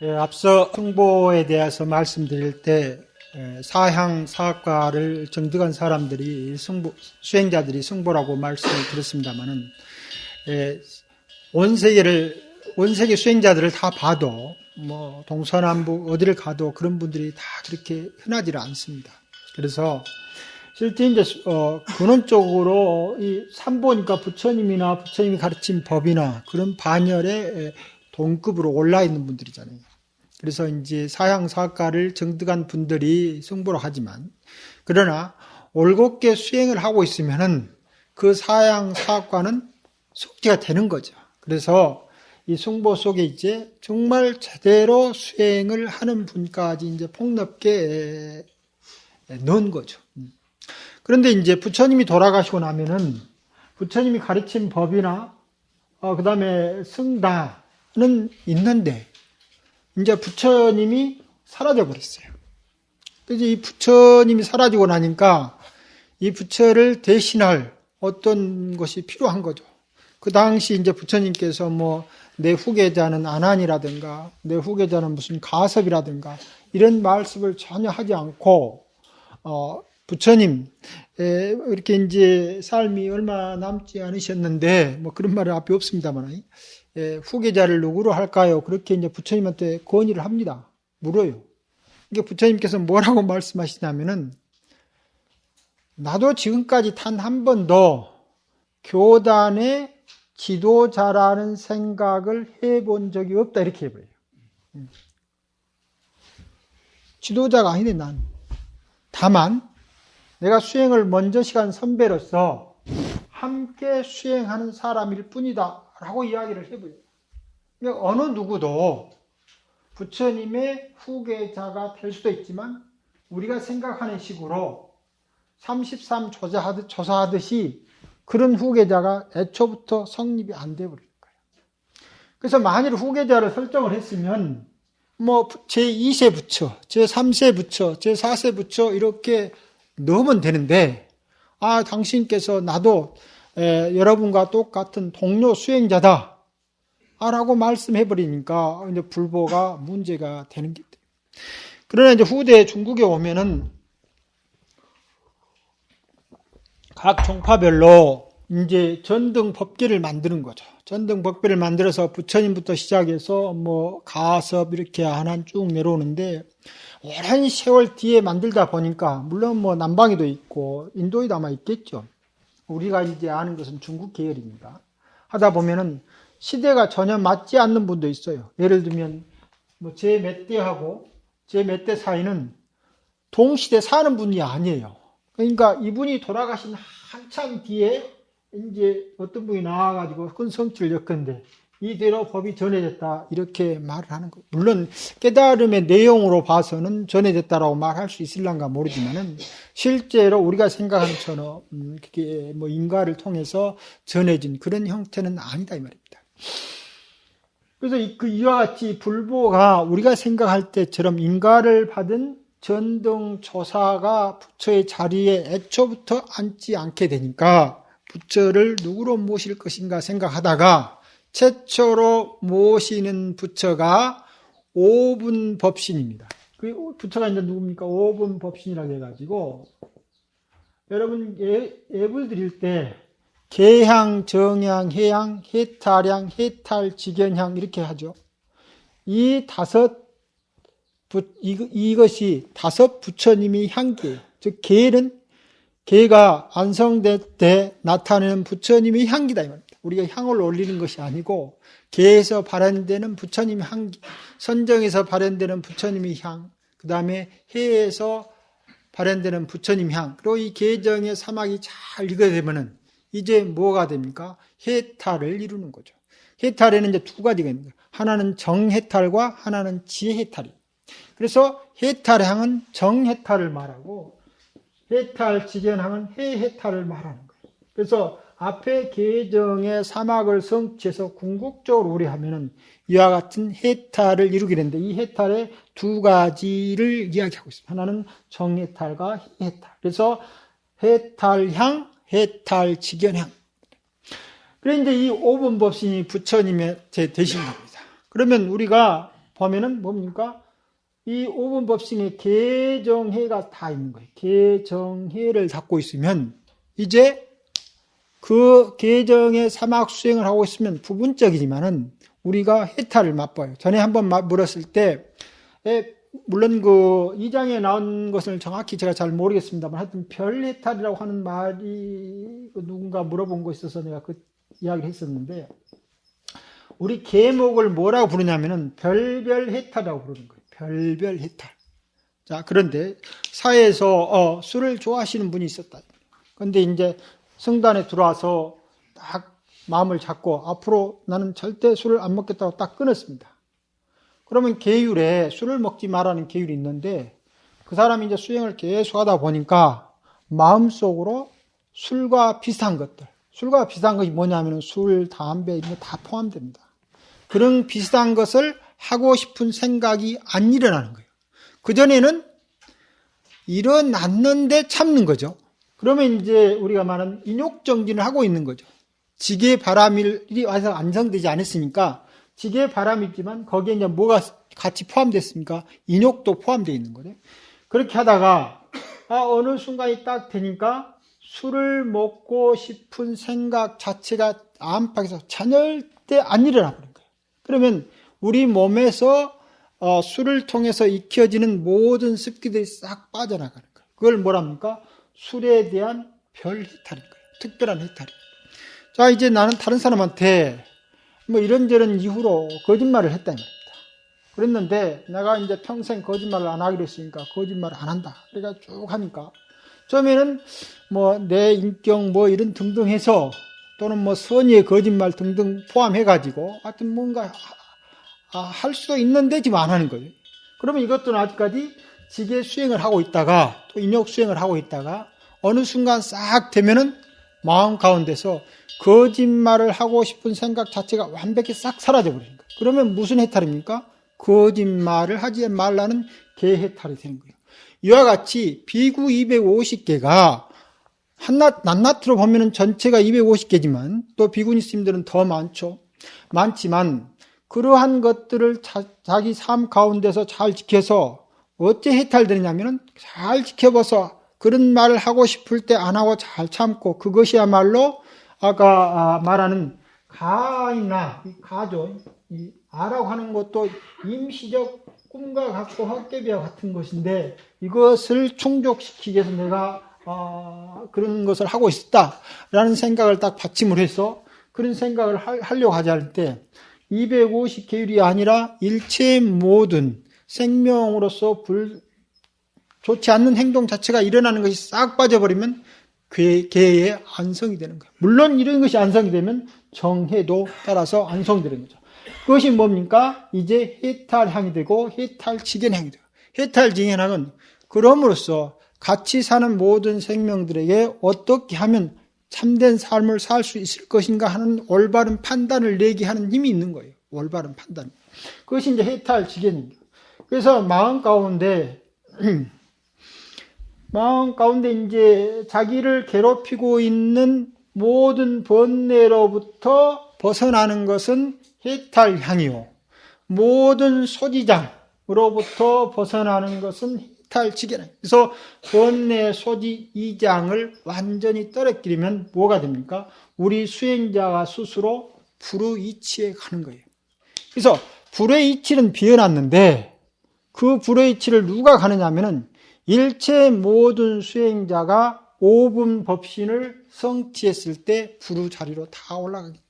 앞서 승보에 대해서 말씀드릴 때 사향 사학과를 정득한 사람들이 수행자들이 승보라고 말씀을 드렸습니다만은 온 세계 수행자들을 다 봐도 뭐 동서남북 어디를 가도 그런 분들이 다 그렇게 흔하지는 않습니다. 그래서 실제 이제 근원적으로 이 삼보니까 부처님이나 부처님이 가르친 법이나 그런 반열에 동급으로 올라 있는 분들이잖아요. 그래서 이제 사향 사학과를 정득한 분들이 승보를 하지만, 그러나 올곧게 수행을 하고 있으면은 그 사향 사학과는 속지가 되는 거죠. 그래서 이 승보 속에 이제 정말 제대로 수행을 하는 분까지 이제 폭넓게 넣은 거죠. 그런데 이제 부처님이 돌아가시고 나면은 부처님이 가르친 법이나 그 다음에 승다는 있는데 이제 부처님이 사라져 버렸어요. 그래서 이 부처님이 사라지고 나니까 이 부처를 대신할 어떤 것이 필요한 거죠. 그 당시 이제 부처님께서 뭐 내 후계자는 안한이라든가 내 후계자는 무슨 가섭이라든가 이런 말씀을 전혀 하지 않고 부처님 이렇게 이제 삶이 얼마 남지 않으셨는데 뭐 그런 말은 앞에 없습니다만 후계자를 누구로 할까요? 그렇게 이제 부처님한테 건의를 합니다. 물어요. 이게 부처님께서 뭐라고 말씀하시냐면은 나도 지금까지 단 한 번도 교단의 지도자라는 생각을 해본 적이 없다 이렇게 해버려요. 지도자가 아니네 난. 다만 내가 수행을 먼저 시간 선배로서 함께 수행하는 사람일 뿐이다 라고 이야기를 해버려요. 그러니까 어느 누구도 부처님의 후계자가 될 수도 있지만 우리가 생각하는 식으로 33 조사하듯이 그런 후계자가 애초부터 성립이 안 돼버릴 거예요. 그래서 만일 후계자를 설정을 했으면 뭐 제2세 부처, 제3세 부처, 제4세 부처 이렇게 넣으면 되는데 당신께서 나도 여러분과 똑같은 동료 수행자다 라고 말씀해버리니까 이제 불보가 문제가 되는 게 돼요. 그러나 이제 후대 중국에 오면은 각 종파별로 이제 전등 법계를 만드는 거죠. 전등 법계를 만들어서 부처님부터 시작해서 뭐 가섭 이렇게 하나 쭉 내려오는데 오랜 세월 뒤에 만들다 보니까 물론 뭐 남방에도 있고 인도에도 아마 있겠죠. 우리가 이제 아는 것은 중국 계열입니다. 하다 보면은 시대가 전혀 맞지 않는 분도 있어요. 예를 들면 뭐 제 몇 대하고 제 몇 대 사이는 동시대 사는 분이 아니에요. 그러니까 이분이 돌아가신 한참 뒤에 이제 어떤 분이 나와가지고 큰 성취를 엮었는데 이대로 법이 전해졌다 이렇게 말을 하는 거예요. 물론 깨달음의 내용으로 봐서는 전해졌다라고 말할 수 있을란가 모르지만은 실제로 우리가 생각하는 처럼 그게 뭐 인가를 통해서 전해진 그런 형태는 아니다 이 말입니다. 그래서 이와 같이 불보가 우리가 생각할 때처럼 인가를 받은 전등 조사가 부처의 자리에 애초부터 앉지 않게 되니까 부처를 누구로 모실 것인가 생각하다가 최초로 모시는 부처가 오분법신입니다. 그 부처가 이제 누굽니까? 오분법신이라고 해가지고 여러분 예불 드릴 때 계향, 정향, 해향, 해탈향, 해탈, 직연향 이렇게 하죠. 이것이 다섯 부처님이 향기예요. 즉 계가 완성될 때 나타내는 부처님의 향기다 이 말입니다. 우리가 향을 올리는 것이 아니고 계에서 발현되는 부처님의 향기, 선정에서 발현되는 부처님의 향, 그 다음에 해에서 발현되는 부처님 향, 그리고 이 계정의 사막이 잘 익어되면은 이제 뭐가 됩니까? 해탈을 이루는 거죠. 해탈에는 이제 두 가지가 있습니다. 하나는 정해탈과 하나는 지해탈이에요. 그래서 해탈향은 정해탈을 말하고 해탈 직연향은 해해탈을 말하는 거예요. 그래서 앞에 계정의 사막을 성취해서 궁극적으로 우리하면은 이와 같은 해탈을 이루게 되는데 이 해탈의 두 가지를 이야기하고 있습니다. 하나는 정해탈과 해탈. 그래서 해탈향, 해탈 직연향. 그런데 이 오분법신이 부처님의 되신 겁니다. 그러면 우리가 보면은 뭡니까? 이 5분 법신에 개정해가 다 있는 거예요. 개정해를 잡고 있으면 이제 그 개정의 사막 수행을 하고 있으면 부분적이지만은 우리가 해탈을 맛봐요. 전에 한번 물었을 때, 물론 그 2장에 나온 것을 정확히 제가 잘 모르겠습니다만 하여튼 별 해탈이라고 하는 말이 누군가 물어본 거 있어서 내가 그 이야기를 했었는데, 우리 계목을 뭐라고 부르냐면은 별별 해탈이라고 부르는 거예요. 별별 해탈. 자, 그런데 사회에서 술을 좋아하시는 분이 있었다. 그런데 이제 성단에 들어와서 딱 마음을 잡고 앞으로 나는 절대 술을 안 먹겠다고 딱 끊었습니다. 그러면 계율에 술을 먹지 말라는 계율이 있는데 그 사람이 이제 수행을 계속 하다 보니까 마음속으로 술과 비슷한 것이 뭐냐면 술, 담배 이런 거 다 포함됩니다. 그런 비슷한 것을 하고 싶은 생각이 안 일어나는 거예요. 그전에는 일어났는데 참는 거죠. 그러면 이제 우리가 말하는 인욕정진을 하고 있는 거죠. 지게 바람이 와서 안성되지 않았으니까 지게 바람이 있지만 거기에 이제 뭐가 같이 포함됐습니까? 인욕도 포함되어 있는 거죠. 그렇게 하다가 어느 순간이 딱 되니까 술을 먹고 싶은 생각 자체가 안팎에서 절대 안 일어나 버린 거예요. 그러면 우리 몸에서 술을 통해서 익혀지는 모든 습기들이 싹 빠져나가는 거예요. 그걸 뭐랍니까? 술에 대한 별 해탈인 거예요. 특별한 해탈이에요. 자, 이제 나는 다른 사람한테 뭐 이런저런 이유로 거짓말을 했다 이 말입니다. 그랬는데 내가 이제 평생 거짓말을 안 하기로 했으니까 거짓말을 안 한다. 그러니까 쭉 하니까 처음에는 뭐 내 인격 뭐 이런 등등 해서 또는 뭐 선의의 거짓말 등등 포함해가지고 하여튼 뭔가 할 수도 있는데 지금 안 하는 거예요. 그러면 이것도 아직까지 지게 수행을 하고 있다가 또 인욕 수행을 하고 있다가 어느 순간 싹 되면은 마음 가운데서 거짓말을 하고 싶은 생각 자체가 완벽히 싹 사라져 버리는 거예요. 그러면 무슨 해탈입니까? 거짓말을 하지 말라는 개해탈이 되는 거예요. 이와 같이 비구 250개가 낱낱으로 보면은 전체가 250개지만 또 비구니스님들은 더 많지만 그러한 것들을 자기 삶 가운데서 잘 지켜서 어째 해탈되느냐면은 잘 지켜봐서 그런 말을 하고 싶을 때 안 하고 잘 참고 그것이야말로 아까 말하는 가이나 가죠. 이 아라고 하는 것도 임시적 꿈과 같고 헛개비와 같은 것인데 이것을 충족시키기 위해서 내가 그런 것을 하고 있다라는 생각을 딱 받침을 해서 그런 생각을 하려고 하지 않을 때 250계율이 아니라 일체의 모든 생명으로서 좋지 않는 행동 자체가 일어나는 것이 싹 빠져버리면 개의 안성이 되는 거예요. 물론 이런 것이 안성이 되면 정해도 따라서 안성되는 거죠. 그것이 뭡니까? 이제 해탈향이 되고 해탈직연향이 돼요. 해탈직연향은 그럼으로써 같이 사는 모든 생명들에게 어떻게 하면 참된 삶을 살 수 있을 것인가 하는 올바른 판단을 내게 하는 힘이 있는 거예요. 올바른 판단. 그것이 이제 해탈직연입니다. 그래서 마음 가운데 이제 자기를 괴롭히고 있는 모든 번뇌로부터 벗어나는 것은 해탈향이요. 모든 소지장으로부터 벗어나는 것은 해탈직연향. 그래서 번뇌, 소지, 이장을 완전히 떨어뜨리면 뭐가 됩니까? 우리 수행자가 스스로 불의 이치에 가는 거예요. 그래서 불의 이치는 비워놨는데 그 불의 이치를 누가 가느냐 하면은 일체 모든 수행자가 5분 법신을 성취했을 때 불의 자리로 다 올라가게 됩니다.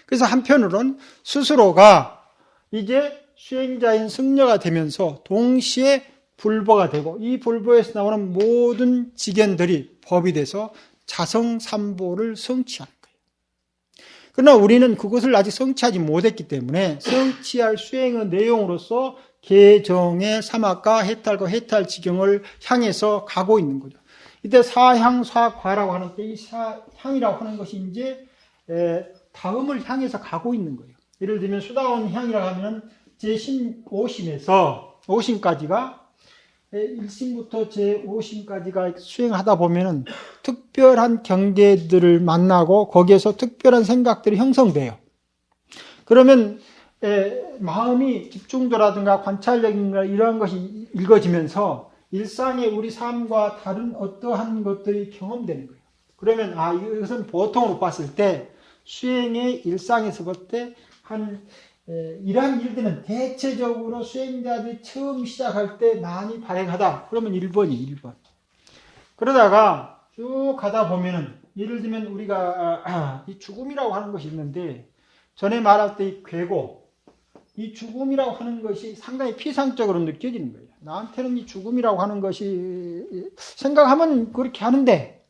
그래서 한편으로는 스스로가 이제 수행자인 승려가 되면서 동시에 불보가 되고 이 불보에서 나오는 모든 직연들이 법이 돼서 자성삼보를 성취하는 거예요. 그러나 우리는 그것을 아직 성취하지 못했기 때문에 성취할 수행의 내용으로서 개정의 사막과 해탈과 해탈지경을 향해서 가고 있는 거죠. 이때 사향사과라고 하는 때 이 사향이라고 하는 것이 이제 다음을 향해서 가고 있는 거예요. 예를 들면 수다원 향이라고 하면 제15심에서 5심까지가 1심부터 제5심까지가 수행하다 보면은 특별한 경계들을 만나고 거기에서 특별한 생각들이 형성돼요. 그러면 마음이 집중도라든가 관찰력인가 이러한 것이 읽어지면서 일상의 우리 삶과 다른 어떠한 것들이 경험되는 거예요. 그러면 이것은 보통으로 봤을 때 수행의 일상에서 볼 때 이러한 일들은 대체적으로 수행자들이 처음 시작할 때 많이 발행하다. 그러면 1번이 1번. 그러다가 쭉 가다 보면은 예를 들면 우리가 이 죽음이라고 하는 것이 있는데 전에 말할 때 이 괴고 이 죽음이라고 하는 것이 상당히 피상적으로 느껴지는 거예요. 나한테는 이 죽음이라고 하는 것이 생각하면 그렇게 하는데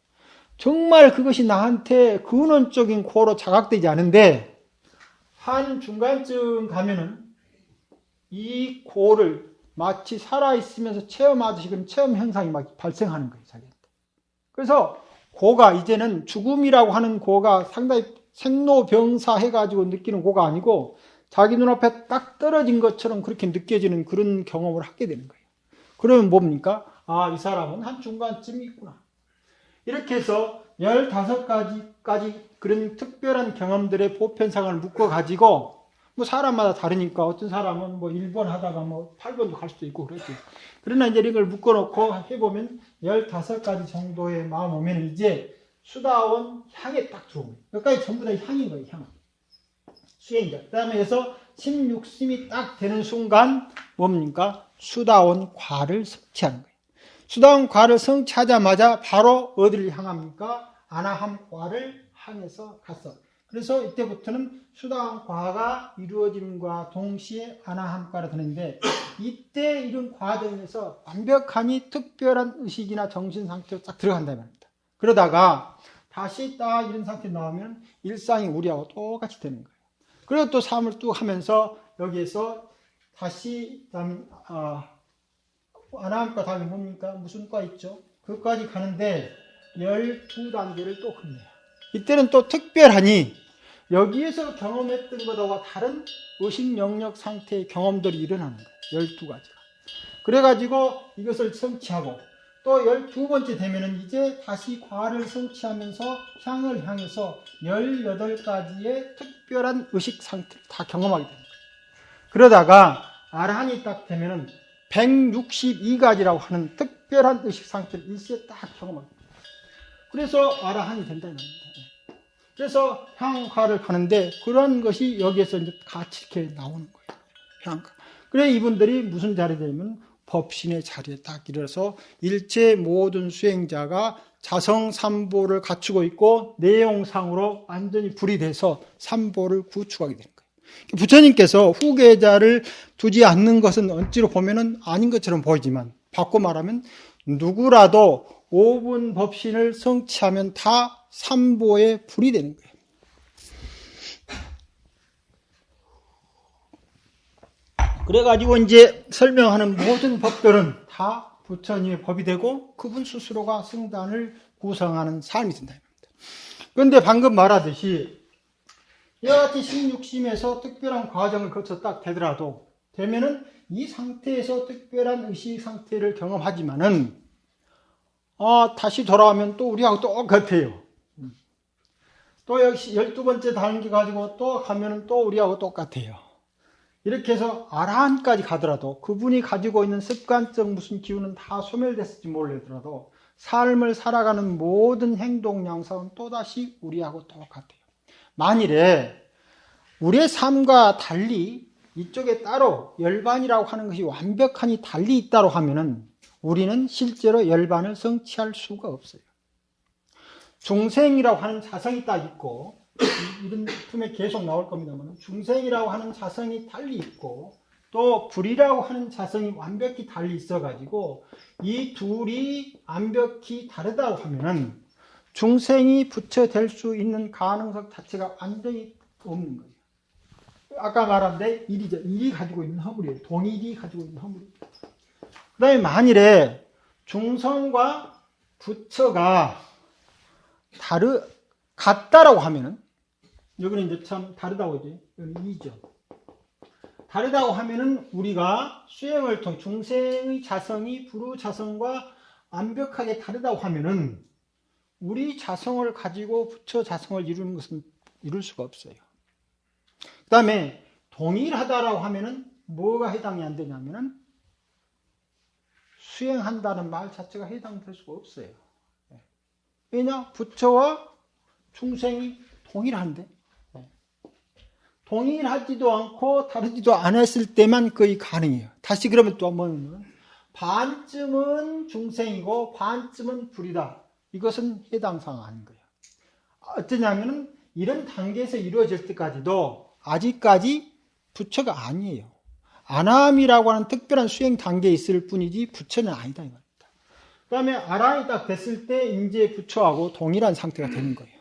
정말 그것이 나한테 근원적인 고로 자각되지 않은데 한 중간쯤 가면은 이 고를 마치 살아있으면서 체험하듯이 그런 체험 현상이 막 발생하는 거예요, 자기한테. 그래서 고가 이제는 죽음이라고 하는 고가 상당히 생로병사 해가지고 느끼는 고가 아니고 자기 눈앞에 딱 떨어진 것처럼 그렇게 느껴지는 그런 경험을 하게 되는 거예요. 그러면 뭡니까? 이 사람은 한 중간쯤이 있구나. 이렇게 해서 15가지까지 그런 특별한 경험들의 보편상을 묶어가지고 뭐 사람마다 다르니까 어떤 사람은 뭐 1번 하다가 뭐 8번도 갈 수도 있고 그렇죠. 그러나 이제 이걸 묶어놓고 해보면 15가지 정도의 마음 오면 이제 수다원 향에 딱 들어오면 여기까지 전부 다 향인 거예요. 향. 수행자. 그 다음에 해서 16심이 딱 되는 순간 뭡니까? 수다원 과를 성취하는 거예요. 수다원 과를 성취하자마자 바로 어디를 향합니까? 아나함 과를 향해서 갔어. 그래서 이때부터는 수다원 과가 이루어짐과 동시에 아나함 과가 되는데 이때 이런 과정에서 완벽하니 특별한 의식이나 정신 상태로 딱 들어간다는 말입니다. 그러다가 다시 딱 이런 상태 나오면 일상이 우리하고 똑같이 되는 거예요. 그리고 또 삶을 쭉 하면서 여기에서 다시 아나함과 다음에 뭡니까? 무슨 과 있죠? 그까지 가는데 12단계를 또 끝내요. 이때는 또 특별하니 여기에서 경험했던 것과 다른 의식 영역 상태의 경험들이 일어나는 거예요. 12가지가. 그래가지고 이것을 성취하고 또 12번째 되면은 이제 다시 과를 성취하면서 향을 향해서 18가지의 특별한 의식 상태를 다 경험하게 됩니다. 그러다가 아라한이 딱 되면은 162가지라고 하는 특별한 의식 상태를 일시에 딱 경험하게 됩니다. 그래서 아라한이 된다는 겁니다. 그래서 향과를 가는데 그런 것이 여기에서 이제 같이 이렇게 나오는 거예요. 향과. 그래 이분들이 무슨 자리에 되면 법신의 자리에 딱 이르러서 일체 모든 수행자가 자성삼보를 갖추고 있고 내용상으로 완전히 불이 돼서 삼보를 구축하게 되는 거예요. 부처님께서 후계자를 두지 않는 것은 언제로 보면은 아닌 것처럼 보이지만 바꿔 말하면 누구라도 5분 법신을 성취하면 다 삼보의 불이 되는 거예요. 그래가지고 이제 설명하는 모든 법들은 다 부처님의 법이 되고 그분 스스로가 승단을 구성하는 삶이 된다. 그런데 방금 말하듯이 이와 같이 16심에서 특별한 과정을 거쳐 딱 되더라도 되면은 이 상태에서 특별한 의식 상태를 경험하지만은 다시 돌아오면 또 우리하고 똑같아요. 또 역시 12번째 단계 가지고 또 가면은 또 우리하고 똑같아요. 이렇게 해서 아라한까지 가더라도 그분이 가지고 있는 습관적 무슨 기운은 다 소멸됐을지 모르더라도 삶을 살아가는 모든 행동 양상은 또다시 우리하고 똑같아요. 만일에 우리의 삶과 달리 이쪽에 따로 열반이라고 하는 것이 완벽하니 달리 있다고 하면은 우리는 실제로 열반을 성취할 수가 없어요. 중생이라고 하는 자성이 딱 있고 이런 품에 계속 나올 겁니다만 중생이라고 하는 자성이 달리 있고 또 불이라고 하는 자성이 완벽히 달리 있어가지고 이 둘이 완벽히 다르다고 하면은 중생이 부처될 수 있는 가능성 자체가 완전히 없는 거예요. 아까 말한 일이죠. 일이 가지고 있는 허물이에요. 동일이 가지고 있는 허물이에요. 그 다음에 만일에 중성과 부처가 같다라고 하면은 여기는 이제 참 다르다고 이제 여기는 이죠. 다르다고 하면은 우리가 수행을 통해 중생의 자성이 불의 자성과 완벽하게 다르다고 하면은 우리 자성을 가지고 부처 자성을 이루는 것은 이룰 수가 없어요. 그 다음에 동일하다라고 하면은 뭐가 해당이 안 되냐면은 수행한다는 말 자체가 해당될 수가 없어요. 왜냐? 부처와 중생이 동일한데 동일하지도 않고 다르지도 않았을 때만 거의 가능해요. 다시 그러면 또 뭐냐면 반쯤은 중생이고 반쯤은 불이다. 이것은 해당사항 아닌 거예요. 어쩌냐면은 이런 단계에서 이루어질 때까지도 아직까지 부처가 아니에요. 아람이라고 하는 특별한 수행 단계에 있을 뿐이지 부처는 아니다 이 말입니다. 그 다음에 아람이 딱 됐을 때 이제 부처하고 동일한 상태가 되는 거예요.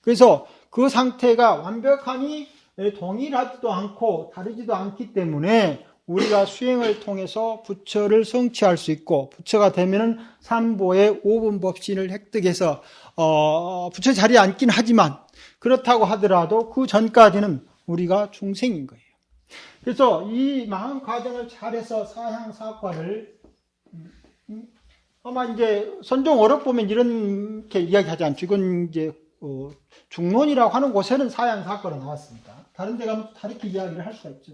그래서 그 상태가 완벽하니 동일하지도 않고 다르지도 않기 때문에 우리가 수행을 통해서 부처를 성취할 수 있고 부처가 되면은 삼보의 5분 법신을 획득해서 부처 자리에 앉긴 하지만 그렇다고 하더라도 그 전까지는 우리가 중생인 거예요. 그래서 이 마음 과정을 잘해서 사향사과를 아마 이제 선종 어록 보면 이렇게 이야기하지 않죠. 이건 이제 중론이라고 하는 곳에는 사향사과로 나왔습니다. 다른 데 가면 다르게 이야기를 할 수가 있죠.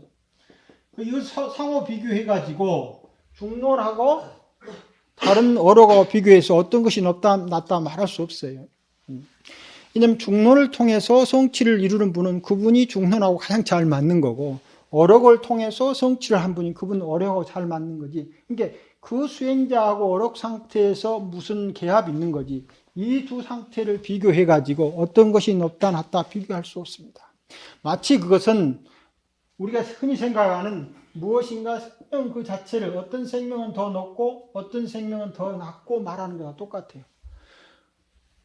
이걸 상호 비교해가지고 중론하고 다른 어록하고 비교해서 어떤 것이 낫다 말할 수 없어요. 왜냐하면 중론을 통해서 성취를 이루는 분은 그분이 중론하고 가장 잘 맞는 거고 어록을 통해서 성취를 한 분이 그분 어록하고 잘 맞는 거지. 그러니까 그 수행자하고 어록 상태에서 무슨 개합이 있는 거지. 이 두 상태를 비교해가지고 어떤 것이 높다 낮다 비교할 수 없습니다. 마치 그것은 우리가 흔히 생각하는 무엇인가 생명 그 자체를 어떤 생명은 더 높고 어떤 생명은 더 낮고 말하는 거랑 똑같아요.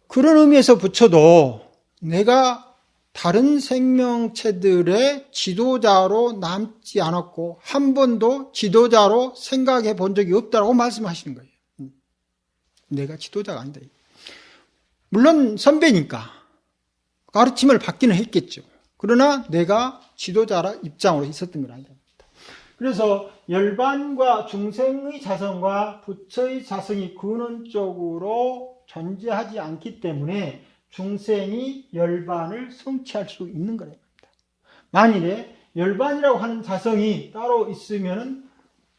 그런 의미에서 부처도 내가 다른 생명체들의 지도자로 남지 않았고 한 번도 지도자로 생각해 본 적이 없다고 말씀하시는 거예요. 내가 지도자가 아니다. 물론 선배니까 가르침을 받기는 했겠죠. 그러나 내가 지도자라 입장으로 있었던 건 아니다. 그래서 열반과 중생의 자성과 부처의 자성이 근원적으로 존재하지 않기 때문에 중생이 열반을 성취할 수 있는 거랍니다. 만일에 열반이라고 하는 자성이 따로 있으면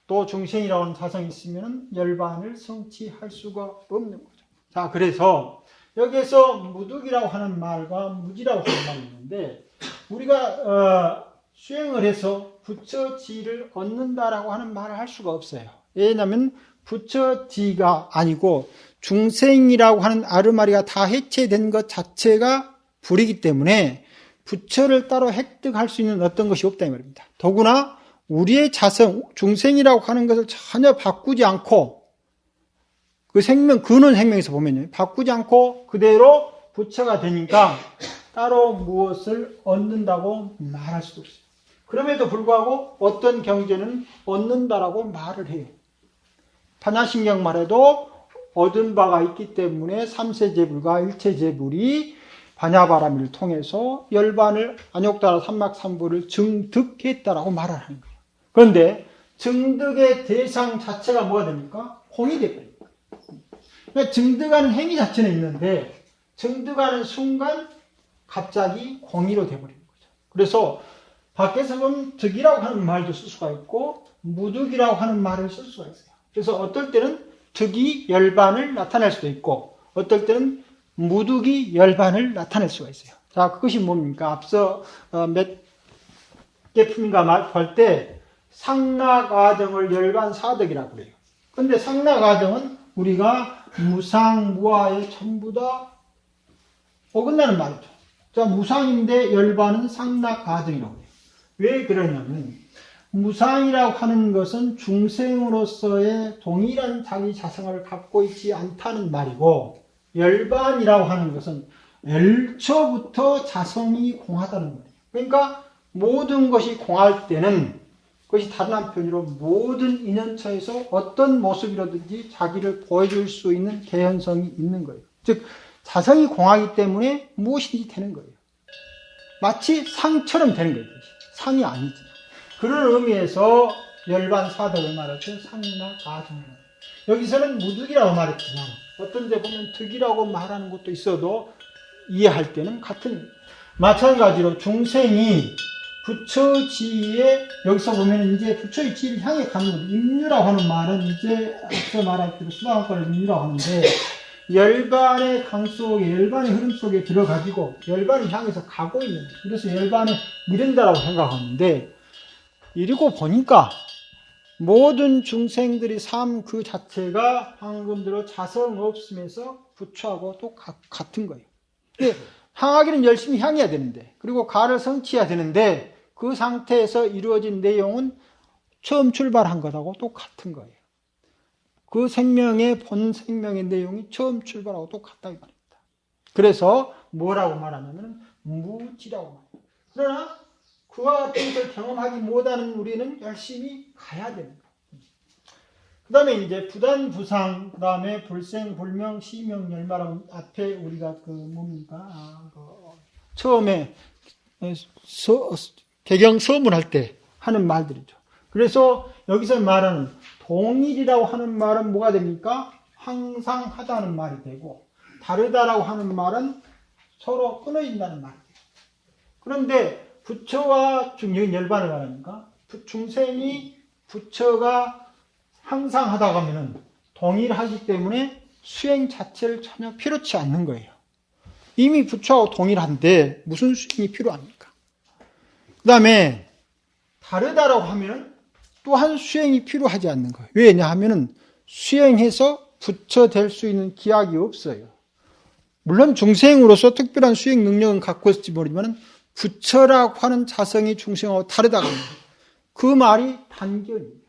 또 중생이라고 하는 자성이 있으면 열반을 성취할 수가 없는 거죠. 자, 그래서 여기에서 무득이라고 하는 말과 무지라고 하는 말이 있는데 우리가 수행을 해서 부처지를 얻는다라고 하는 말을 할 수가 없어요. 왜냐하면 부처지가 아니고 중생이라고 하는 아르마리가 다 해체된 것 자체가 불이기 때문에 부처를 따로 획득할 수 있는 어떤 것이 없다 이 말입니다. 더구나 우리의 자성, 중생이라고 하는 것을 전혀 바꾸지 않고 그 생명, 근원 생명에서 보면요. 바꾸지 않고 그대로 부처가 되니까 따로 무엇을 얻는다고 말할 수도 없어요. 그럼에도 불구하고 어떤 경전은 얻는다라고 말을 해요. 반야심경 말에도 얻은 바가 있기 때문에 삼세제불과 일체제불이 반야바라미를 통해서 열반을 안욕다라 삼막삼부를 증득했다라고 말을 하는 거예요. 그런데 증득의 대상 자체가 뭐가 됩니까? 공이 되어버립니다. 그러니까 증득하는 행위 자체는 있는데 증득하는 순간 갑자기 공의로 되어버리는 거죠. 그래서 밖에서 보면 득이라고 하는 말도 쓸 수가 있고 무득이라고 하는 말을 쓸 수가 있어요. 그래서 어떨 때는 득이 열반을 나타낼 수도 있고 어떨 때는 무득이 열반을 나타낼 수가 있어요. 자, 그것이 뭡니까? 앞서 몇 개 품인가 할 때 상나가정을 열반사득이라고 그래요. 그런데 상나가정은 우리가 무상무아에 전부 다 어긋나는 말이죠. 자, 무상인데 열반은 상나가정이라고 해요. 왜 그러냐면 무상이라고 하는 것은 중생으로서의 동일한 자기 자성을 갖고 있지 않다는 말이고 열반이라고 하는 것은 일초부터 자성이 공하다는 말이에요. 그러니까 모든 것이 공할 때는 그것이 다른 한편으로 모든 인연처에서 어떤 모습이라든지 자기를 보여줄 수 있는 개연성이 있는 거예요. 즉 자성이 공하기 때문에 무엇이든지 되는 거예요. 마치 상처럼 되는 거예요. 상이 아니지. 그런 의미에서 열반사득을 말했죠. 상이나 가정. 여기서는 무득이라고 말했지만 어떤 데 보면 득이라고 말하는 것도 있어도 이해할 때는 같은 마찬가지로 중생이 부처지에 여기서 보면 이제 부처의 지를 향해 가는 거죠. 임류라고 하는 말은 이제 앞서 말했던 수다관과를 임류라고 하는데 열반의 강 속에 열반의 흐름 속에 들어가지고 열반을 향해서 가고 있는 거예요. 그래서 열반에 이른다라고 생각하는데 이러고 보니까 모든 중생들의 삶 그 자체가 방금 들어 자성 없음에서 부처하고 또 같은 거예요. 향하기는 열심히 향해야 되는데 그리고 가를 성취해야 되는데 그 상태에서 이루어진 내용은 처음 출발한 것하고 똑같은 거예요. 그 생명의 본 생명의 내용이 처음 출발하고 똑같다 이 말입니다. 그래서 뭐라고 말하냐면 무지라고 말합니다. 그러나 그와 같은 것을 경험하지 못하는 우리는 열심히 가야 됩니다. 그 다음에 이제 부단부상, 그 다음에 불생불명, 시명열마라고 앞에 우리가 뭡니까? 처음에 개경 서문할 때 하는 말들이죠. 그래서 여기서 말하는 동일이라고 하는 말은 뭐가 됩니까? 항상 하다는 말이 되고 다르다라고 하는 말은 서로 끊어진다는 말이 돼요. 그런데 부처와 열반을 말하니까 중생이 부처가 항상 하다 가면은 동일하기 때문에 수행 자체를 전혀 필요치 않는 거예요. 이미 부처하고 동일한데 무슨 수행이 필요합니까? 그 다음에 다르다라고 하면은 또한 수행이 필요하지 않는 거예요. 왜냐하면은 수행해서 부처 될 수 있는 기약이 없어요. 물론 중생으로서 특별한 수행 능력은 갖고 있을지 모르지만 부처라고 하는 자성이 중생하고 다르다고 합니다. 그 말이 단견이에요.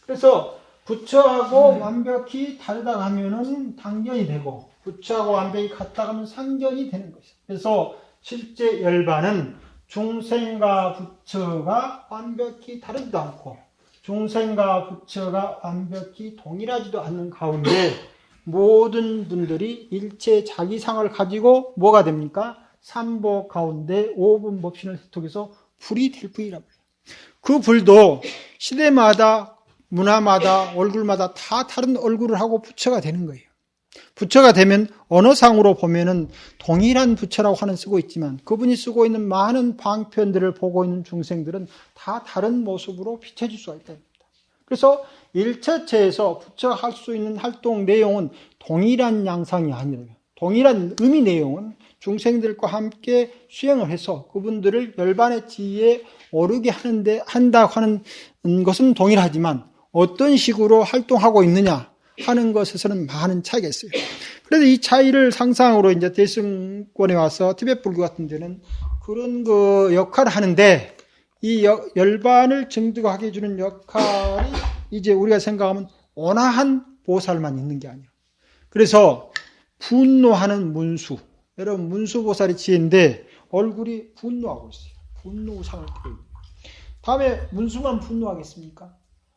그래서 부처하고 완벽히 다르다고 하면은 단견이 되고 부처하고 완벽히 같다고 하면 상견이 되는 것이죠. 그래서 실제 열반은 중생과 부처가 완벽히 다르지도 않고 중생과 부처가 완벽히 동일하지도 않는 가운데 모든 분들이 일체 자기상을 가지고 뭐가 됩니까? 삼보 가운데 오분 법신을 통해서 불이 될 뿐이란 말이에요. 그 불도 시대마다 문화마다 얼굴마다 다 다른 얼굴을 하고 부처가 되는 거예요. 부처가 되면 언어상으로 보면은 동일한 부처라고 하는 쓰고 있지만 그분이 쓰고 있는 많은 방편들을 보고 있는 중생들은 다 다른 모습으로 비춰질 수가 있답니다. 그래서 일체체에서 부처가 할 수 있는 활동 내용은 동일한 양상이 아니라 동일한 의미 내용은 중생들과 함께 수행을 해서 그분들을 열반의 지위에 오르게 한다고 하는 것은 동일하지만 어떤 식으로 활동하고 있느냐 하는 것에서는 많은 차이가 있어요. 그래서 이 차이를 상상으로 이제 대승권에 와서 티베트 불교 같은 데는 그런 역할을 하는데 이 열반을 증득하게 해주는 역할이 이제 우리가 생각하면 온화한 보살만 있는 게 아니에요. 그래서 분노하는 문수. 여러분 문수보살이 지혜인데 얼굴이 분노하고 있어요. 분노상을 띠고 있는. 다음에 문수만 분노하겠습니까?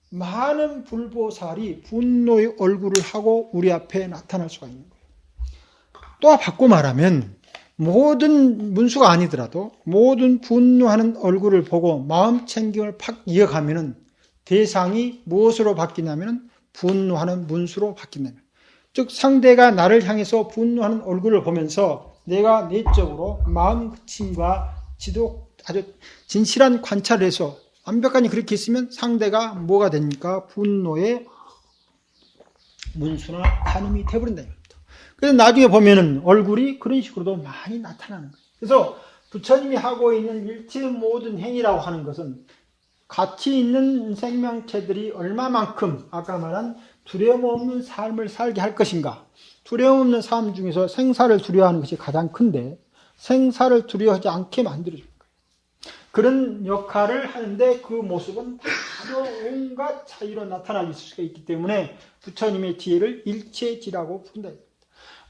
많은 불보살이 분노의 얼굴을 하고 우리 앞에 나타날 수가 있는 거예요. 또 바꿔 말하면 모든 문수가 아니더라도 모든 분노하는 얼굴을 보고 마음 챙김을 팍 이어가면은 대상이 무엇으로 바뀌냐면 분노하는 문수로 바뀐다면, 즉 상대가 나를 향해서 분노하는 얼굴을 보면서 내가 내적으로 마음 그침과 아주 진실한 관찰을 해서 완벽하게 그렇게 있으면 상대가 뭐가 됩니까? 분노의 문수나 간음이 되어버린다. 그래서 나중에 보면은 얼굴이 그런 식으로도 많이 나타나는 거예요. 그래서 부처님이 하고 있는 일체 모든 행위라고 하는 것은 가치 있는 생명체들이 얼마만큼 아까 말한 두려움 없는 삶을 살게 할 것인가. 두려움 없는 삶 중에서 생사를 두려워하는 것이 가장 큰데 생사를 두려워하지 않게 만들어줍니다. 그런 역할을 하는데 그 모습은 바로 온갖 차이로 나타날 수가 있기 때문에 부처님의 지혜를 일체지라고 부른다.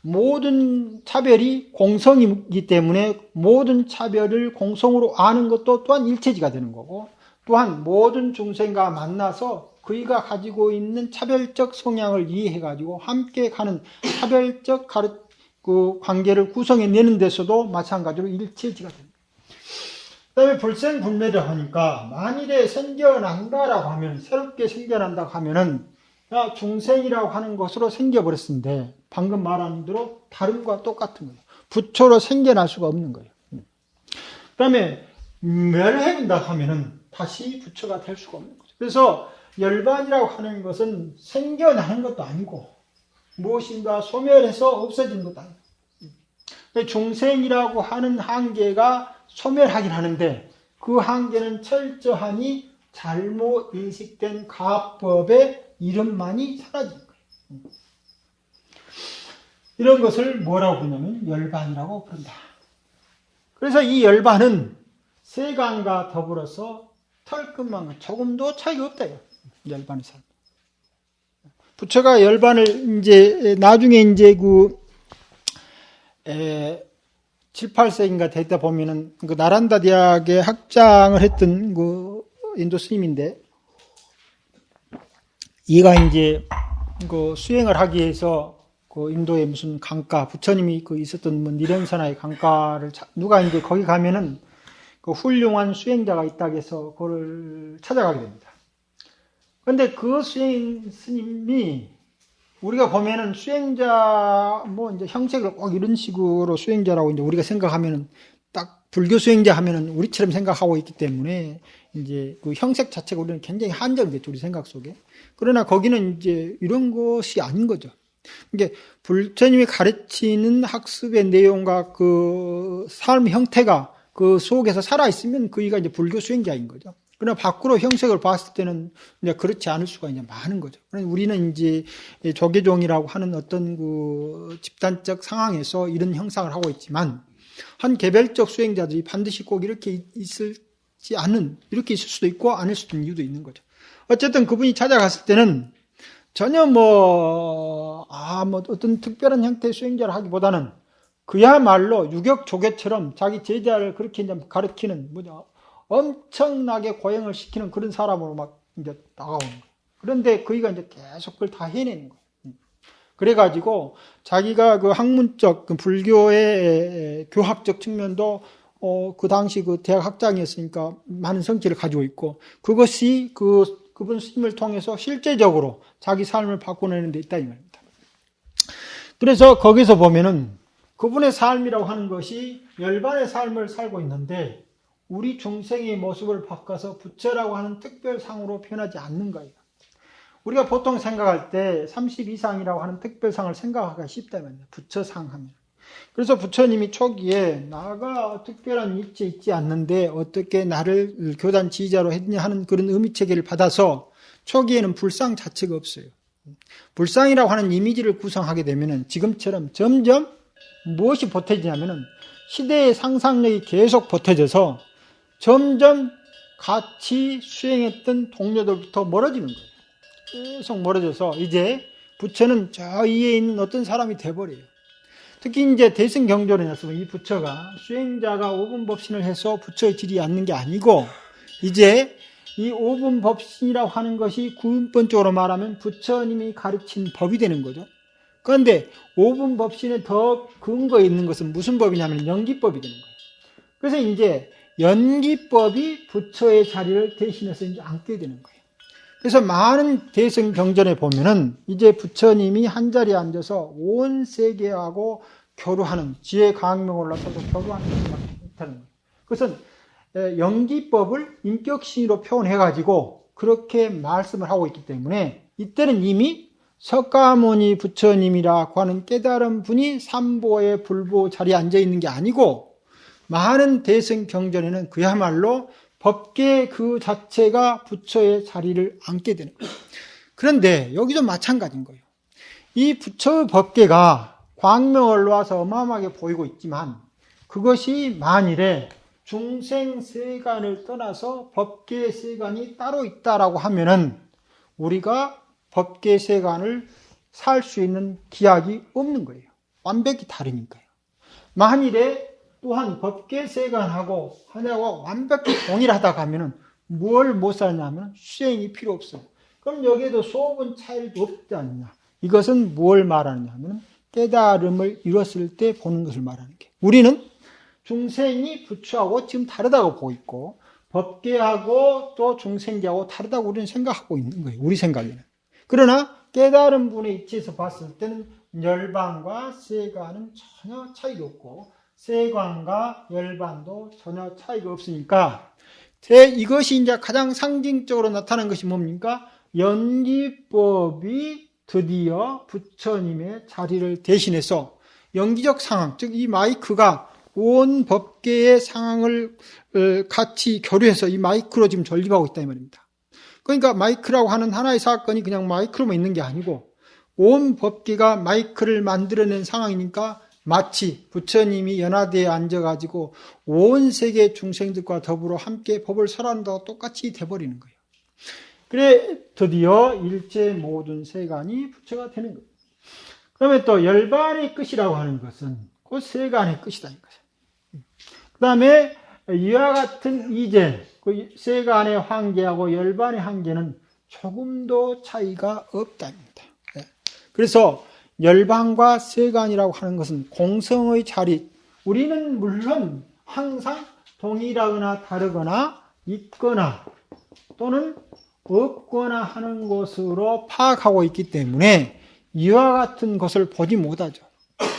모든 차별이 공성이기 때문에 모든 차별을 공성으로 아는 것도 또한 일체지가 되는 거고, 또한 모든 중생과 만나서 그이가 가지고 있는 차별적 성향을 이해해가지고 함께 가는 차별적 관계를 구성해내는 데서도 마찬가지로 일체지가 됩니다. 그 다음에 불생불멸을 하니까 만일에 생겨난다라고 하면, 새롭게 생겨난다고 하면은 중생이라고 하는 것으로 생겨버렸는데 방금 말한 대로 다름과 똑같은 거예요. 부처로 생겨날 수가 없는 거예요. 그다음에 멸해본다 하면은 다시 부처가 될 수가 없는 거죠. 그래서 열반이라고 하는 것은 생겨나는 것도 아니고 무엇인가 소멸해서 없어지는 것도 아니고 중생이라고 하는 한계가 소멸하긴 하는데 그 한계는 철저하니 잘못 인식된 가법의 이름만이 사라지는 거예요. 이런 것을 뭐라고 부르냐면 열반이라고 부른다. 그래서 이 열반은 세간과 더불어서 털끝만큼 조금도 차이가 없다. 열반의 삶. 부처가 열반을 이제 나중에 이제 7, 8세기인가 되다 보면은 그 나란다 대학에 학장을 했던 그 인도 스님인데 얘가 이제 그 수행을 하기 위해서 그 인도에 무슨 강가 부처님이 그 있었던 뭐 니련사나의 강가를 누가 이제 거기 가면은 그 훌륭한 수행자가 있다고 해서 그걸 찾아가게 됩니다. 그런데 그 수행 스님이 우리가 보면은 수행자 뭐 이제 형식을 꼭 이런 식으로 수행자라고 이제 우리가 생각하면은 딱 불교 수행자 하면은 우리처럼 생각하고 있기 때문에 이제 그 형색 자체가 우리는 굉장히 한정됐죠, 우리 생각 속에. 그러나 거기는 이제 이런 것이 아닌 거죠. 이게 부처님이 가르치는 학습의 내용과 그 삶 형태가 그 속에서 살아있으면 그이가 이제 불교 수행자인 거죠. 그러나 밖으로 형색을 봤을 때는 이제 그렇지 않을 수가 이제 많은 거죠. 우리는 이제 조계종이라고 하는 어떤 그 집단적 상황에서 이런 형상을 하고 있지만 한 개별적 수행자들이 반드시 꼭 이렇게 있을지 않은, 이렇게 있을 수도 있고 아닐 수도 있는 이유도 있는 거죠. 어쨌든 그분이 찾아갔을 때는 전혀 뭐 어떤 특별한 형태의 수행자를 하기보다는 그야말로 유격조계처럼 자기 제자를 그렇게 이제 가르치는 엄청나게 고행을 시키는 그런 사람으로 막 이제 나가오는 거예요. 그런데 그이가 이제 계속 그걸 다 해내는 거예요. 그래가지고 자기가 그 학문적, 그 불교의 교학적 측면도 그 당시 그 대학 학장이었으니까 많은 성취를 가지고 있고 그것이 그분 스님을 통해서 실제적으로 자기 삶을 바꿔내는 데 있다 이 말입니다. 그래서 거기서 보면은 그분의 삶이라고 하는 것이 열반의 삶을 살고 있는데 우리 중생의 모습을 바꿔서 부처라고 하는 특별상으로 표현하지 않는 거예요. 우리가 보통 생각할 때 32상이라고 하는 특별상을 생각하기가 쉽다 말이에요. 부처상 하면. 그래서 부처님이 초기에 나가 특별한 위치에 있지 않는데 어떻게 나를 교단 지휘자로 했냐 하는 그런 의미체계를 받아서 초기에는 불상 자체가 없어요. 불상이라고 하는 이미지를 구성하게 되면은 지금처럼 점점 무엇이 보태지냐면은 시대의 상상력이 계속 보태져서 점점 같이 수행했던 동료들부터 멀어지는 거예요. 계속 멀어져서 이제 부처는 저 위에 있는 어떤 사람이 돼버려요. 특히 이제 대승경전에서 이 부처가 수행자가 오분법신을 해서 부처의 질이 앉는 게 아니고 이제 이 오분법신이라고 하는 것이 근본적으로 말하면 부처님이 가르친 법이 되는 거죠. 그런데 오분법신에 더 근거에 있는 것은 무슨 법이냐면 연기법이 되는 거예요. 그래서 이제 연기법이 부처의 자리를 대신해서 이제 앉게 되는 거예요. 그래서 많은 대승경전에 보면은 이제 부처님이 한 자리에 앉아서 온 세계하고 교류하는 지혜 강명을 올라서서 교류하는 것이 있다는 거예요. 그것은 연기법을 인격신으로 표현해가지고 그렇게 말씀을 하고 있기 때문에 이때는 이미 석가모니 부처님이라고 하는 깨달은 분이 삼보의 불보 자리에 앉아 있는 게 아니고 많은 대승경전에는 그야말로 법계 그 자체가 부처의 자리를 앉게 되는 거예요. 그런데 여기도 마찬가지인 거예요. 이 부처의 법계가 광명을 놓아서 어마어마하게 보이고 있지만 그것이 만일에 중생 세간을 떠나서 법계 세간이 따로 있다라고 하면은 우리가 법계 세간을 살 수 있는 기약이 없는 거예요. 완벽히 다르니까요. 만일에 또한 법계 세간하고 하나가 완벽히 동일하다고 하면은 뭘 못 살냐면 수행이 필요 없어요. 그럼 여기에도 소분 차이도 없지 않냐. 이것은 뭘 말하느냐 하면 깨달음을 이뤘을 때 보는 것을 말하는 게. 우리는 중생이 부처하고 지금 다르다고 보고 있고 법계하고 또 중생계하고 다르다고 우리는 생각하고 있는 거예요. 우리 생각에는. 그러나 깨달은 분의 입장에서 봤을 때는 열반과 세간은 전혀 차이가 없고 세관과 열반도 전혀 차이가 없으니까 이것이 이제 가장 상징적으로 나타난 것이 뭡니까? 연기법이 드디어 부처님의 자리를 대신해서 연기적 상황, 즉 이 마이크가 온 법계의 상황을 같이 교류해서 이 마이크로 지금 전립하고 있다 이 말입니다. 그러니까 마이크라고 하는 하나의 사건이 그냥 마이크로만 있는 게 아니고 온 법계가 마이크를 만들어낸 상황이니까 마치 부처님이 연화대에 앉아가지고 온 세계 중생들과 더불어 함께 법을 설한다고 똑같이 돼버리는 거예요. 그래 드디어 일체 모든 세간이 부처가 되는 거예요. 그러면 또 열반의 끝이라고 하는 것은 그 세간의 끝이다. 그 다음에 이와 같은 이제 그 세간의 한계하고 열반의 한계는 조금도 차이가 없다입니다. 그래서 열반과 세간이라고 하는 것은 공성의 자리, 우리는 물론 항상 동일하거나 다르거나 있거나 또는 없거나 하는 것으로 파악하고 있기 때문에 이와 같은 것을 보지 못하죠.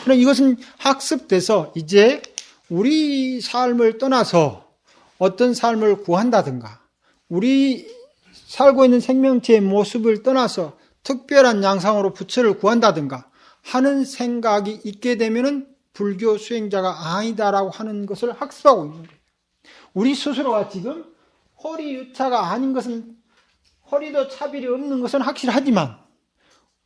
그럼 이것은 학습돼서 이제 우리 삶을 떠나서 어떤 삶을 구한다든가 우리 살고 있는 생명체의 모습을 떠나서 특별한 양상으로 부처를 구한다든가 하는 생각이 있게 되면은 불교 수행자가 아니다라고 하는 것을 학습하고 있는 거예요. 우리 스스로가 지금 허리유차가 아닌 것은, 허리도 차별이 없는 것은 확실하지만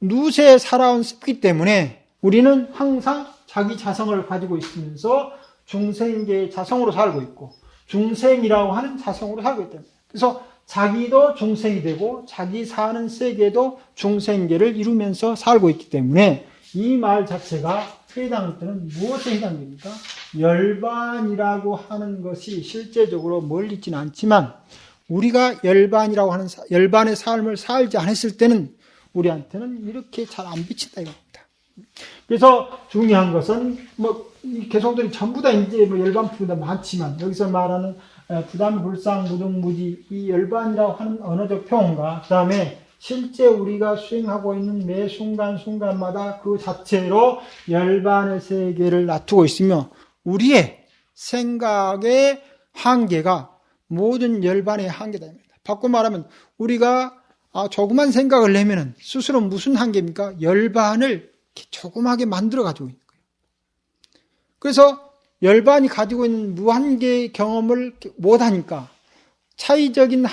누세 살아온 습기 때문에 우리는 항상 자기 자성을 가지고 있으면서 중생계의 자성으로 살고 있고 중생이라고 하는 자성으로 살고 있다. 그래서 자기도 중생이 되고 자기 사는 세계도 중생계를 이루면서 살고 있기 때문에 이 말 자체가 해당할 때는 무엇에 해당됩니까? 열반이라고 하는 것이 실제적으로 멀리 있지는 않지만 우리가 열반이라고 하는 열반의 삶을 살지 않았을 때는 우리한테는 이렇게 잘 안 비친다 이겁니다. 그래서 중요한 것은 개성들이 전부 다 이제 열반품보다 많지만 여기서 말하는 부담, 불상, 무등, 무지 이 열반이라고 하는 언어적 표현과 그 다음에 실제 우리가 수행하고 있는 매 순간순간마다 그 자체로 열반의 세계를 놔두고 있으며 우리의 생각의 한계가 모든 열반의 한계다. 바꿔 말하면 우리가 조그만 생각을 내면은 스스로 무슨 한계입니까? 열반을 조그맣게 만들어 가지고 있는 거예요. 그래서 열반이 가지고 있는 무한계의 경험을 못하니까 차이적인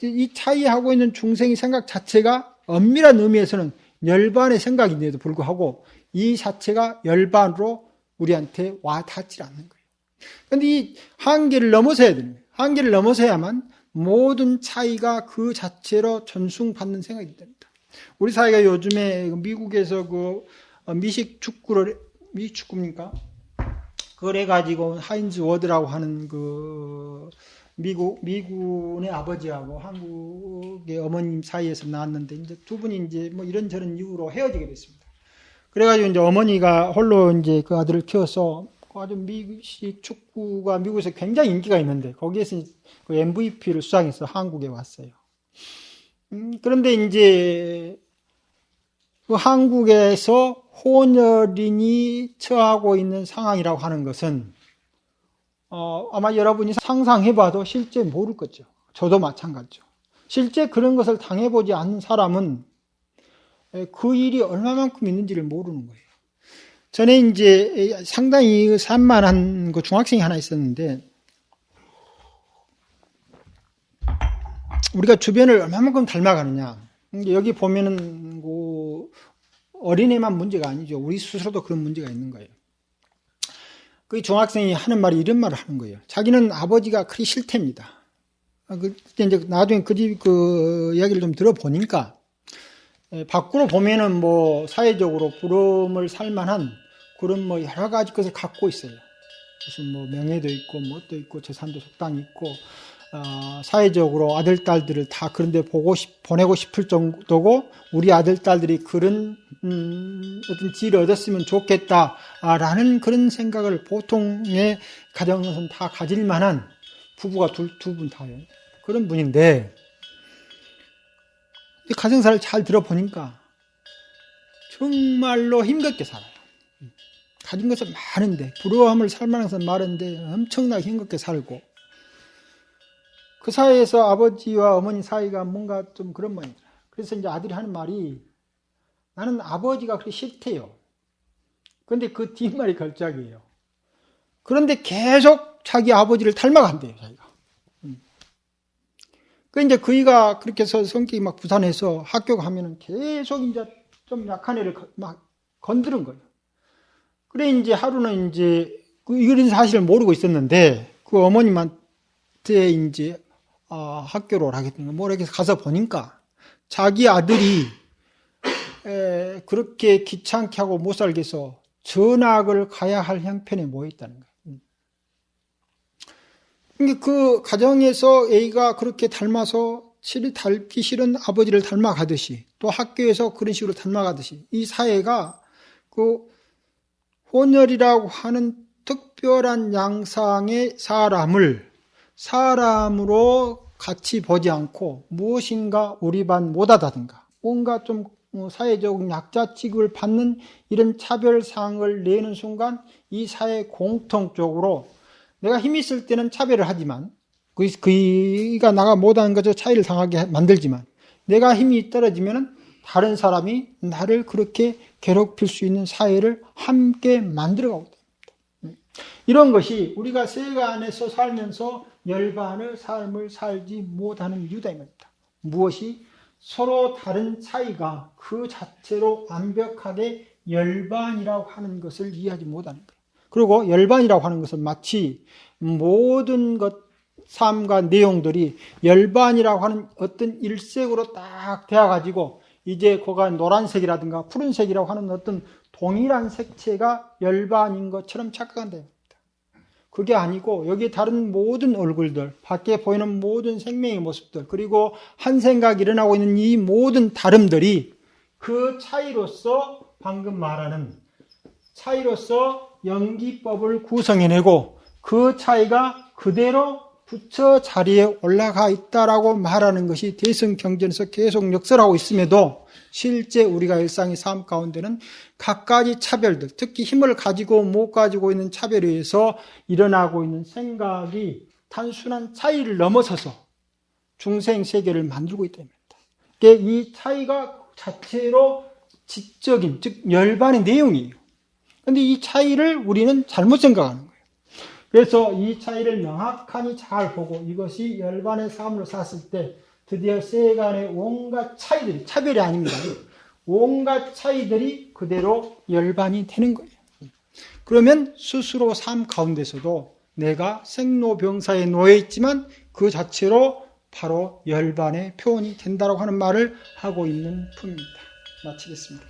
이 차이하고 있는 중생의 생각 자체가 엄밀한 의미에서는 열반의 생각인데도 불구하고 이 자체가 열반으로 우리한테 와 닿지 않는 거예요. 그런데 이 한계를 넘어서야 됩니다. 한계를 넘어서야만 모든 차이가 그 자체로 전승받는 생각이 됩니다. 우리 사회가 요즘에 미국에서 미식 축구입니까? 그걸 해가지고 하인즈 워드라고 하는 미군의 아버지하고 한국의 어머님 사이에서 나왔는데 이제 두 분이 이제 이런저런 이유로 헤어지게 됐습니다. 그래가지고 이제 어머니가 홀로 이제 그 아들을 키워서 아주 미식 축구가 미국에서 굉장히 인기가 있는데 거기에서 그 MVP를 수상해서 한국에 왔어요. 그런데 이제 그 한국에서 혼혈인이 처하고 있는 상황이라고 하는 것은 아마 여러분이 상상해봐도 실제 모를 거죠. 저도 마찬가지죠. 실제 그런 것을 당해보지 않는 사람은 그 일이 얼마만큼 있는지를 모르는 거예요. 전에 이제 상당히 산만한 그 중학생이 하나 있었는데 우리가 주변을 얼마만큼 닮아가느냐. 여기 보면은 어린애만 문제가 아니죠. 우리 스스로도 그런 문제가 있는 거예요. 그 중학생이 하는 말이 이런 말을 하는 거예요. 자기는 아버지가 그리 싫답니다. 그때 이제 나중에 그 이야기를 좀 들어보니까 밖으로 보면은 사회적으로 부름을 살만한 그런 여러 가지 것을 갖고 있어요. 무슨 명예도 있고 뭣도 있고 재산도 적당히 있고 사회적으로 아들 딸들을 다 그런데 보내고 싶을 정도고 우리 아들 딸들이 그런 어떤 지혜를 얻었으면 좋겠다라는 그런 생각을 보통의 가정에서는 다 가질 만한 부부가 두 분 다요. 그런 분인데 가정사를 잘 들어보니까 정말로 힘겹게 살아요. 가진 것은 많은데, 부러움을 살 만한 것은 많은데 엄청나게 힘겹게 살고, 그 사이에서 아버지와 어머니 사이가 뭔가 좀 그런 모양이더라. 그래서 이제 아들이 하는 말이, 나는 아버지가 그렇게 싫대요. 그런데 그 뒷말이 걸작이에요. 그런데 계속 자기 아버지를 닮아간대요, 자기가. 그 이제 그이가 그렇게 해서 성격이 막 부산해서 학교 가면은 계속 이제 좀 약한 애를 막 건드는 거예요. 그래 이제 하루는 이제 이런 사실을 모르고 있었는데 그 어머님한테 이제 학교로 오라겠다는 거 뭐라 해서 가서 보니까 자기 아들이 그렇게 귀찮게 하고 못 살게 해서 전학을 가야 할 형편에 모여 있다는 거예요. 그러니까 그 가정에서 A가 그렇게 닮아서 닮기 싫은 아버지를 닮아가듯이 또 학교에서 그런 식으로 닮아가듯이 이 사회가 그 혼혈이라고 하는 특별한 양상의 사람으로 같이 보지 않고 무엇인가 우리 반 못하다든가 뭔가 좀 사회적 약자 취급을 받는 이런 차별사항을 내는 순간 이 사회 공통적으로 내가 힘이 있을 때는 차별을 하지만 그이가 나가 못하는 거죠. 차이를 당하게 만들지만 내가 힘이 떨어지면 다른 사람이 나를 그렇게 괴롭힐 수 있는 사회를 함께 만들어가고 됩니다. 이런 것이 우리가 세계 안에서 살면서 열반의 삶을 살지 못하는 이유다 이 말입니다. 무엇이? 서로 다른 차이가 그 자체로 완벽하게 열반이라고 하는 것을 이해하지 못하는 거예요. 그리고 열반이라고 하는 것은 마치 모든 삶과 내용들이 열반이라고 하는 어떤 일색으로 딱 되어가지고 이제 그가 노란색이라든가 푸른색이라고 하는 어떤 동일한 색채가 열반인 것처럼 착각한다. 그게 아니고 여기 다른 모든 얼굴들, 밖에 보이는 모든 생명의 모습들, 그리고 한 생각이 일어나고 있는 이 모든 다름들이 그 차이로서 방금 말하는 차이로서 연기법을 구성해내고 그 차이가 그대로 부처 자리에 올라가 있다라고 말하는 것이 대승경전에서 계속 역설하고 있음에도 실제 우리가 일상의 삶 가운데는 갖가지 차별들, 특히 힘을 가지고 못 가지고 있는 차별에 의해서 일어나고 있는 생각이 단순한 차이를 넘어서서 중생세계를 만들고 있답니다. 이 차이가 자체로 지적인, 즉 열반의 내용이에요. 그런데 이 차이를 우리는 잘못 생각하는 거예요. 그래서 이 차이를 명확하니 잘 보고 이것이 열반의 삶으로 샀을 때 드디어 세간의 온갖 차이들이, 차별이 아닙니다. 온갖 차이들이 그대로 열반이 되는 거예요. 그러면 스스로 삶 가운데서도 내가 생로병사에 놓여 있지만 그 자체로 바로 열반의 표현이 된다고 하는 말을 하고 있는 품입니다. 마치겠습니다.